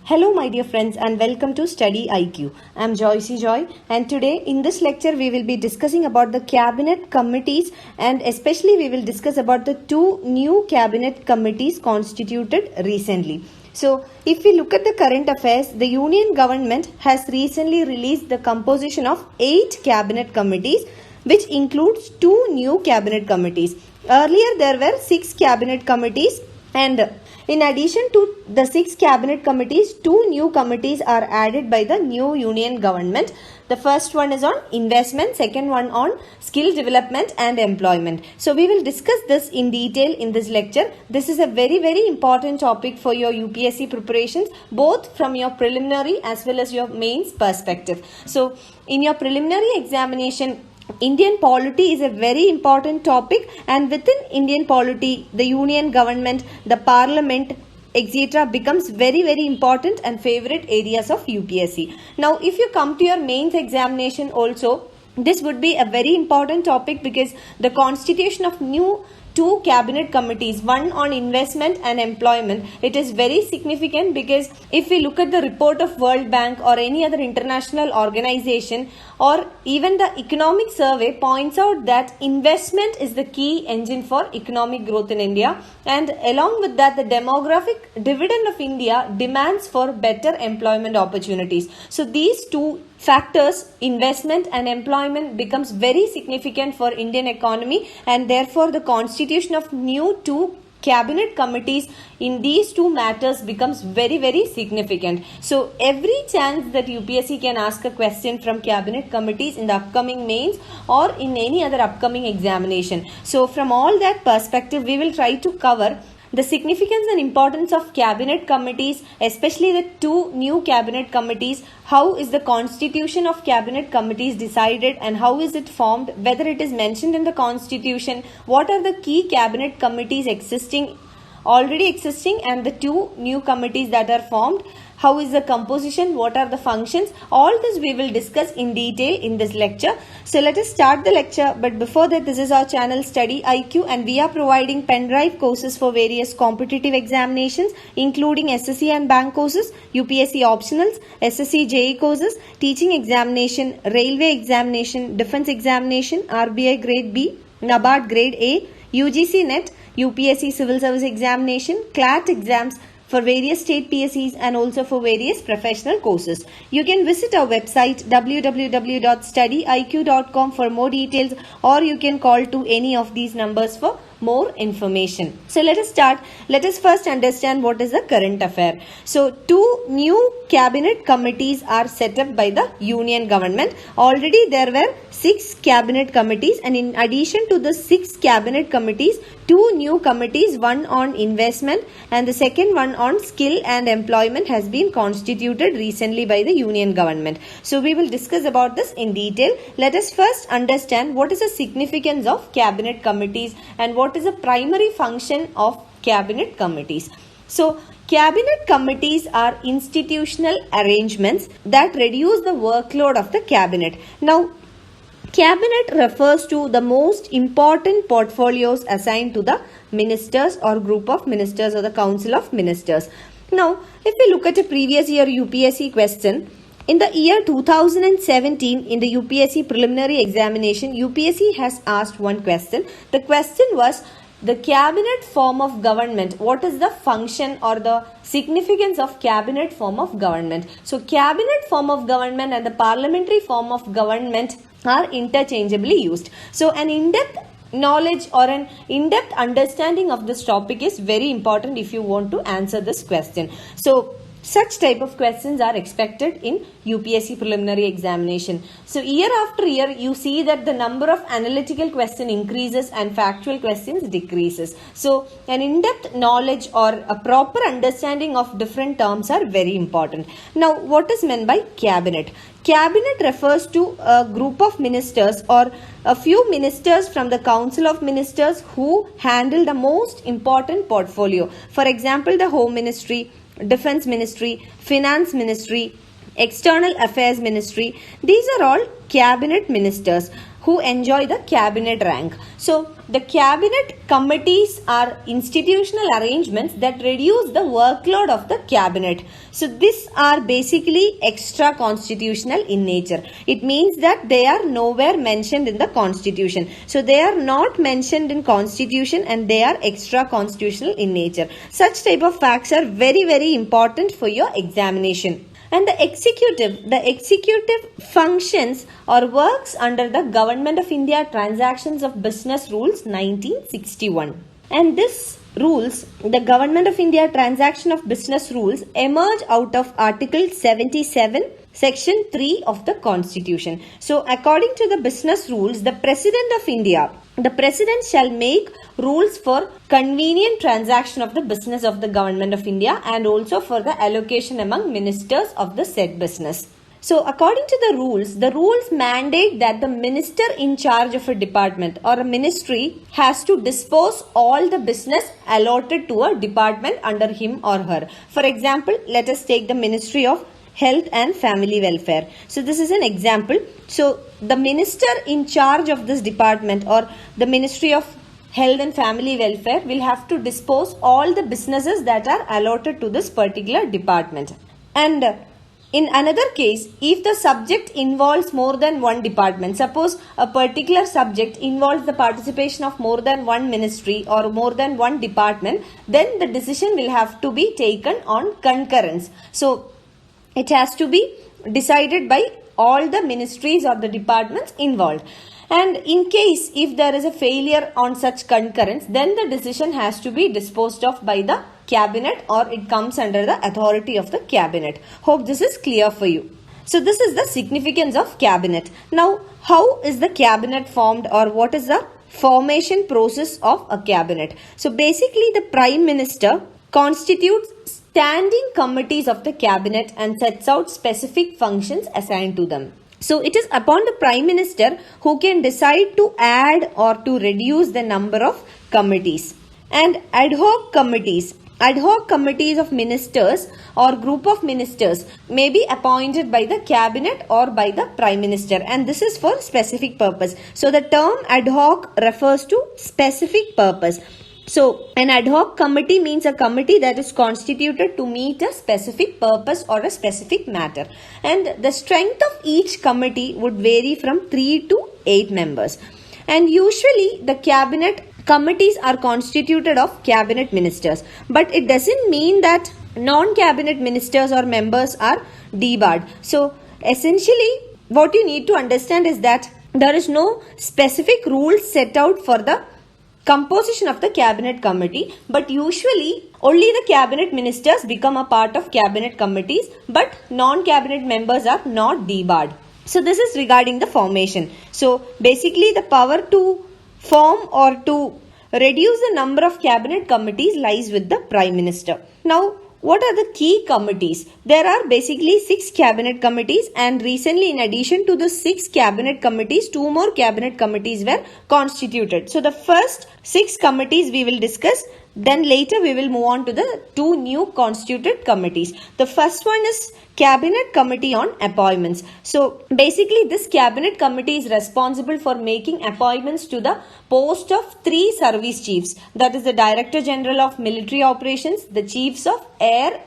Hello my dear friends and welcome to StudyIQ. I am Joycey Joy and today in this lecture we will be discussing about the cabinet committees and especially we will discuss about the two new cabinet committees constituted recently. So if we look at the current affairs, the Union government has recently released the composition of 8 cabinet committees which includes 2 new cabinet committees. Earlier there were 6 cabinet committees and in addition to the 6 cabinet committees, 2 new committees are added by the new union government. The first one is on investment, second one on skill development and employment. So we will discuss this in detail in this lecture. This is a very important topic for your UPSC preparations, both from your preliminary as well as your mains perspective. So in your preliminary examination, Indian polity is a very important topic, and within Indian polity, the union government, the parliament, etc. becomes very important and favorite areas of UPSC. Now, if you come to your mains examination also, this would be a very important topic because the constitution of new 2 cabinet committees, one on investment and employment. It is very significant because if we look at the report of World Bank or any other international organization or even the economic survey points out that investment is the key engine for economic growth in India, and along with that the demographic dividend of India demands for better employment opportunities. So these 2 factors, investment and employment, becomes very significant for Indian economy, and therefore the constitution of new 2 cabinet committees in these 2 matters becomes very significant. So every chance that UPSC can ask a question from cabinet committees in the upcoming mains or in any other upcoming examination. So from all that perspective, we will try to cover the significance and importance of cabinet committees, especially the 2 new cabinet committees. How is the constitution of cabinet committees decided and how is it formed, whether it is mentioned in the constitution, what are the key cabinet committees already existing and the 2 new committees that are formed, how is the composition, what are the functions, all this we will discuss in detail in this lecture. So let us start the lecture, but before that, this is our channel StudyIQ and we are providing pen drive courses for various competitive examinations including SSC and bank courses, UPSC optionals, SSC JE courses, teaching examination, railway examination, defense examination, RBI grade B, NABARD grade A, UGC NET, UPSC Civil Services Examination, CLAT exams for various state PSCs and also for various professional courses. You can visit our website www.studyiq.com for more details, or you can call to any of these numbers for more information. So let us start. Let us first understand what is the current affair. So 2 new cabinet committees are set up by the union government. Already there were 6 cabinet committees, and in addition to the 6 cabinet committees, 2 new committees, one on investment and the second one on skill and employment, has been constituted recently by the union government. So we will discuss about this in detail. Let us first understand what is the significance of cabinet committees and what is the primary function of cabinet committees. So cabinet committees are institutional arrangements that reduce the workload of the cabinet. Now, cabinet refers to the most important portfolios assigned to the ministers or group of ministers or the council of ministers. Now, if we look at a previous year UPSC question, in the year 2017, in the UPSC preliminary examination, UPSC has asked one question. The question was the cabinet form of government. What is the function or the significance of cabinet form of government? So cabinet form of government and the parliamentary form of government are interchangeably used. So an in-depth knowledge or an in-depth understanding of this topic is very important if you want to answer this question. So such type of questions are expected in UPSC preliminary examination. So year after year, you see that the number of analytical question increases and factual questions decreases. So an in-depth knowledge or a proper understanding of different terms are very important. Now, what is meant by cabinet? Cabinet refers to a group of ministers or a few ministers from the council of ministers who handle the most important portfolio. For example, the Home Ministry, Defense Ministry, Finance Ministry, External Affairs Ministry. These are all cabinet ministers who enjoy the cabinet rank. So the cabinet committees are institutional arrangements that reduce the workload of the cabinet. So these are basically extra constitutional in nature. It means that they are nowhere mentioned in the constitution. So they are not mentioned in constitution and they are extra constitutional in nature. Such type of facts are very, very important for your examination. And the executive functions or works under the Government of India Transactions of Business Rules 1961. And this rules, the Government of India Transaction of Business Rules, emerge out of Article 77, Section 3 of the Constitution. So according to the business rules, the President of India, the President shall make rules for convenient transaction of the business of the Government of India and also for the allocation among ministers of the said business. So according to the rules mandate that the minister in charge of a department or a ministry has to dispose all the business allotted to a department under him or her. For example, let us take the Ministry of Health and Family Welfare. So this is an example. So the minister in charge of this department or the Ministry of Health and Family Welfare will have to dispose all the businesses that are allotted to this particular department. And in another case, if the subject involves more than one department, suppose a particular subject involves the participation of more than one ministry or more than one department, then the decision will have to be taken on concurrence. So it has to be decided by all the ministries or the departments involved. And in case if there is a failure on such concurrence, then the decision has to be disposed of by the cabinet or it comes under the authority of the cabinet. Hope this is clear for you. So this is the significance of cabinet. Now, how is the cabinet formed or what is the formation process of a cabinet? So basically the Prime Minister constitutes standing committees of the cabinet and sets out specific functions assigned to them. So it is upon the Prime Minister who can decide to add or to reduce the number of committees. And ad hoc committees of ministers or group of ministers may be appointed by the cabinet or by the Prime Minister, and this is for specific purpose. So the term ad hoc refers to specific purpose. So an ad hoc committee means a committee that is constituted to meet a specific purpose or a specific matter. And the strength of each committee would vary from 3 to 8 members. And usually the cabinet committees are constituted of cabinet ministers. But it doesn't mean that non-cabinet ministers or members are debarred. So essentially what you need to understand is that there is no specific rules set out for the composition of the cabinet committee, but usually only the cabinet ministers become a part of cabinet committees, but non-cabinet members are not debarred. So this is regarding the formation. So basically the power to form or to reduce the number of cabinet committees lies with the Prime Minister. Now, what are the key committees? There are basically 6 cabinet committees, and recently in addition to the 6 cabinet committees, 2 more cabinet committees were constituted. So the first 6 committees we will discuss, then later we will move on to the 2 new constituted committees. The first one is Cabinet Committee on Appointments. So basically this cabinet committee is responsible for making appointments to the post of 3 service chiefs, that is the Director General of Military Operations, the Chiefs of Air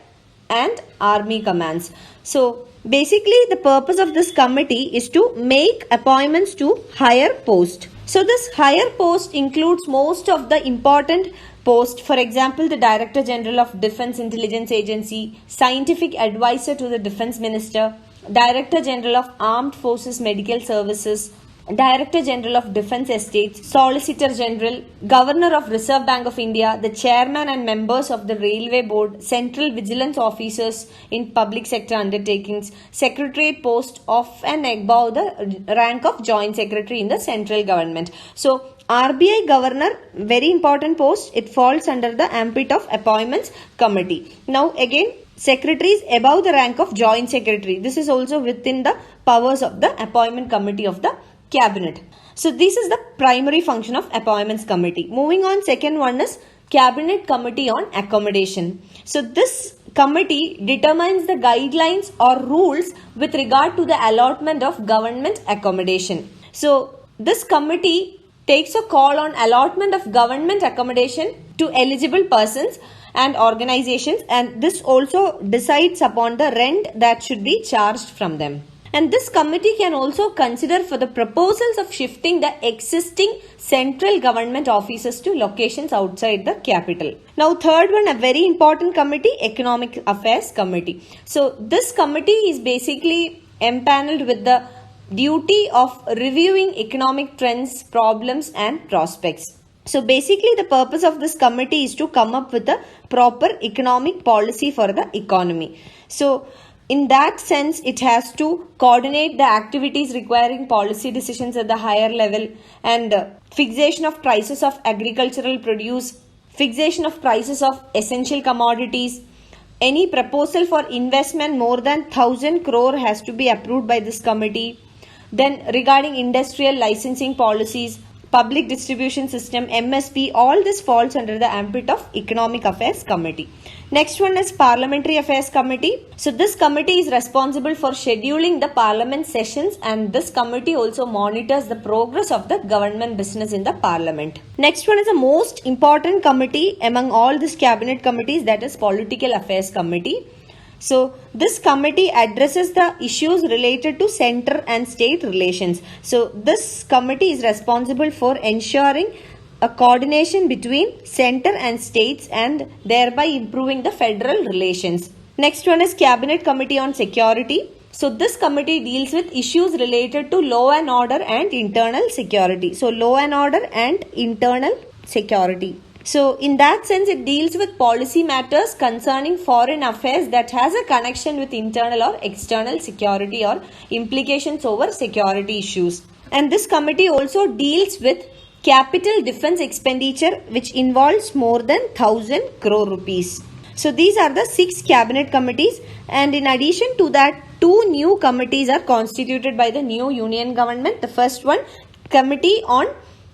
and Army Commands. So basically the purpose of this committee is to make appointments to higher post. So this higher post includes most of the important post, for example, the Director General of Defence Intelligence Agency, Scientific Advisor to the Defence Minister, Director General of Armed Forces Medical Services, Director General of Defence Estates, Solicitor General, Governor of Reserve Bank of India, the Chairman and members of the Railway Board, Central Vigilance Officers in public sector undertakings, Secretariat post of and above the rank of Joint Secretary in the central government. So RBI Governor, very important post, it falls under the ambit of Appointments Committee. Now again, secretaries above the rank of Joint Secretary. This is also within the powers of the Appointment Committee of the Cabinet. So this is the primary function of Appointments Committee. Moving on, second one is Cabinet Committee on Accommodation. So this committee determines the guidelines or rules with regard to the allotment of government accommodation. So this committee takes a call on allotment of government accommodation to eligible persons and organizations, and this also decides upon the rent that should be charged from them. And this committee can also consider for the proposals of shifting the existing central government offices to locations outside the capital. Now third one, a very important committee, Economic Affairs Committee. So this committee is basically empaneled with the duty of reviewing economic trends, problems and prospects. So basically the purpose of this committee is to come up with a proper economic policy for the economy. So in that sense, it has to coordinate the activities requiring policy decisions at the higher level, and fixation of prices of agricultural produce, fixation of prices of essential commodities. Any proposal for investment more than 1,000 crore has to be approved by this committee. Then regarding industrial licensing policies, public distribution system, MSP, all this falls under the ambit of Economic Affairs Committee. Next one is Parliamentary Affairs Committee. So this committee is responsible for scheduling the parliament sessions, and this committee also monitors the progress of the government business in the parliament. Next one is the most important committee among all these cabinet committees, that is Political Affairs Committee. So this committee addresses the issues related to center and state relations. So this committee is responsible for ensuring a coordination between center and states and thereby improving the federal relations. Next one is Cabinet Committee on Security. So this committee deals with issues related to law and order and internal security. So law and order and internal security. So in that sense, it deals with policy matters concerning foreign affairs that has a connection with internal or external security or implications over security issues. And this committee also deals with capital defense expenditure, which involves more than 1,000 crore rupees. So these are the 6 cabinet committees, and in addition to that, 2 new committees are constituted by the new union government. The first one, Committee on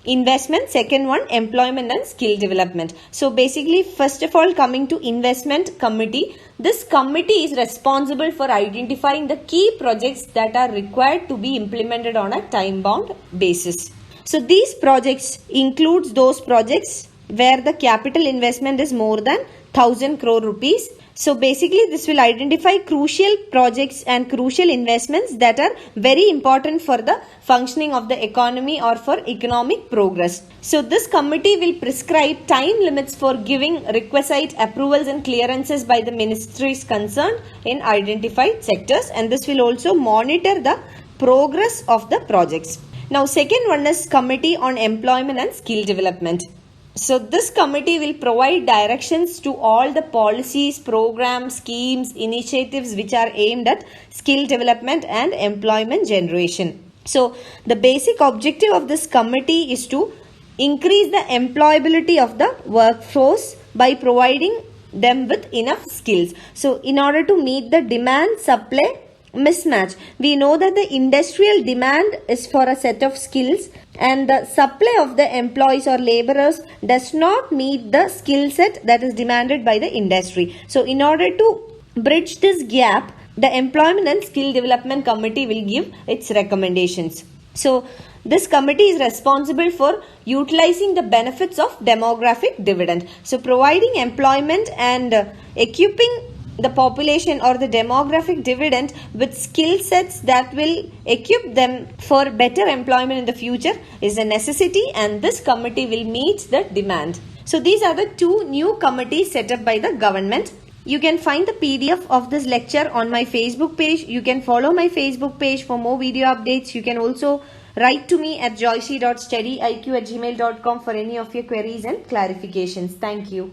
Investment, second one, Employment and Skill Development. So basically, first of all, coming to Investment Committee, this committee is responsible for identifying the key projects that are required to be implemented on a time-bound basis. So these projects includes those projects where the capital investment is more than 1,000 crore rupees. So basically this will identify crucial projects and crucial investments that are very important for the functioning of the economy or for economic progress. So this committee will prescribe time limits for giving requisite approvals and clearances by the ministries concerned in identified sectors, and this will also monitor the progress of the projects. Now second one is Committee on Employment and Skill Development. So this committee will provide directions to all the policies, programs, schemes, initiatives which are aimed at skill development and employment generation. So the basic objective of this committee is to increase the employability of the workforce by providing them with enough skills. So in order to meet the demand supply mismatch, we know that the industrial demand is for a set of skills and the supply of the employees or laborers does not meet the skill set that is demanded by the industry. So in order to bridge this gap, the Employment and Skill Development Committee will give its recommendations. So this committee is responsible for utilizing the benefits of demographic dividend. So providing employment and equipping the population or the demographic dividend with skill sets that will equip them for better employment in the future is a necessity, and this committee will meet the demand. So these are the 2 new committees set up by the government. You can find the PDF of this lecture on my Facebook page. You can follow my Facebook page for more video updates. You can also write to me at joyce.studyiq@gmail.com for any of your queries and clarifications. Thank you.